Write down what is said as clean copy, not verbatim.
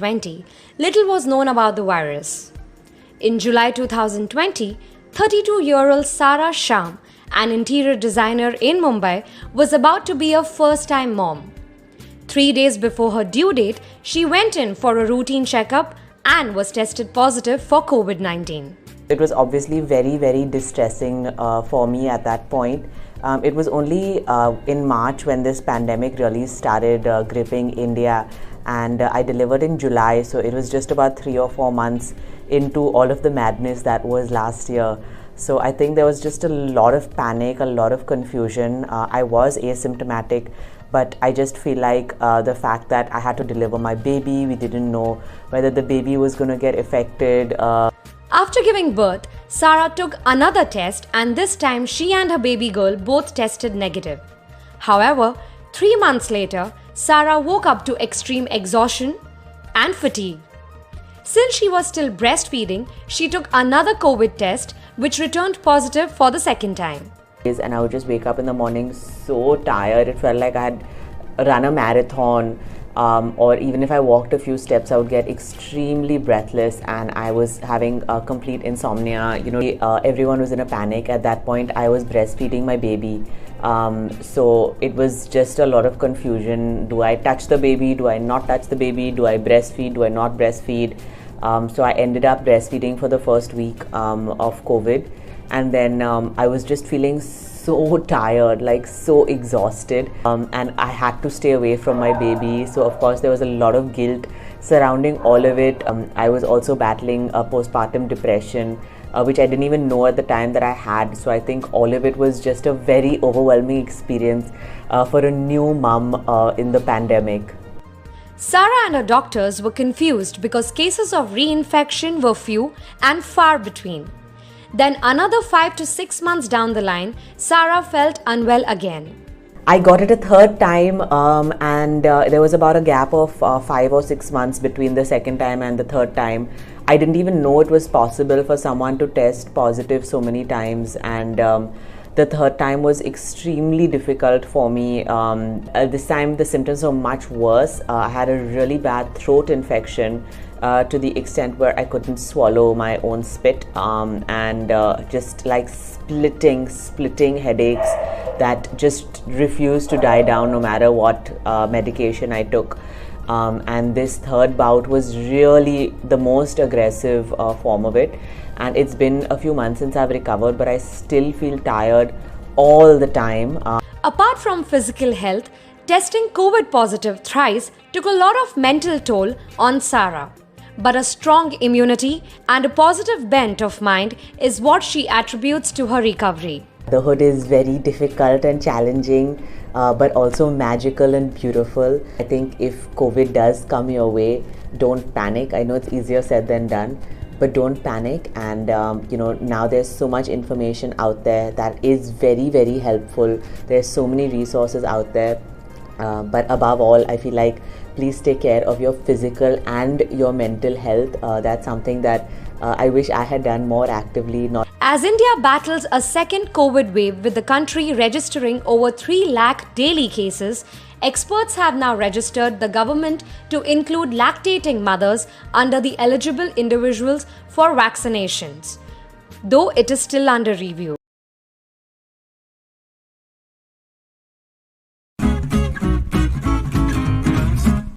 2020, little was known about the virus. In July 2020, 32-year-old Sara Sham, an interior designer in Mumbai, was about to be a first-time mom. 3 days before her due date, she went in for a routine checkup and was tested positive for COVID-19. It was obviously very, very distressing for me at that point. It was only in March when this pandemic really started gripping India, and I delivered in July, so it was just about 3 or 4 months into all of the madness that was last year. So I think there was just a lot of panic, a lot of confusion. I was asymptomatic, but I just feel like the fact that I had to deliver my baby, we didn't know whether the baby was going to get affected. After giving birth, Sara took another test, and this time she and her baby girl both tested negative. However, 3 months later, Sara woke up to extreme exhaustion and fatigue. Since she was still breastfeeding, she took another COVID test, which returned positive for the second time. And I would just wake up in the morning so tired. It felt like I had run a marathon, or even if I walked a few steps, I would get extremely breathless, and I was having a complete insomnia. Everyone was in a panic at that point. I was breastfeeding my baby, so it was just a lot of confusion. Do I touch the baby? Do I not touch the baby? Do I breastfeed? Do I not breastfeed? So I ended up breastfeeding for the first week of COVID, and then I was just feeling so tired, like so exhausted, and I had to stay away from my baby. So of course there was a lot of guilt surrounding all of it. I was also battling a postpartum depression, which I didn't even know at the time that I had. So I think all of it was just a very overwhelming experience for a new mom in the pandemic. Sara and her doctors were confused because cases of reinfection were few and far between. Then another 5 to 6 months down the line, Sara felt unwell again. I got it a third time, and there was about a gap of 5 or 6 months between the second time and the third time. I didn't even know it was possible for someone to test positive so many times, and the third time was extremely difficult for me. This time the symptoms were much worse. I had a really bad throat infection to the extent where I couldn't swallow my own spit, and just like splitting headaches that just refused to die down no matter what medication I took. And this third bout was really the most aggressive form of it, and it's been a few months since I've recovered, but I still feel tired all the time. Apart from physical health, testing COVID positive thrice took a lot of mental toll on Sara. But a strong immunity and a positive bent of mind is what she attributes to her recovery. Motherhood is very difficult and challenging, but also magical and beautiful. I think if COVID does come your way, don't panic. I know it's easier said than done, but don't panic. And now there's so much information out there that is very, very helpful. There's so many resources out there. But above all, I feel like please take care of your physical and your mental health. That's something that I wish I had done more actively. As India battles a second COVID wave with the country registering over 3 lakh daily cases, experts have now registered the government to include lactating mothers under the eligible individuals for vaccinations, though it is still under review.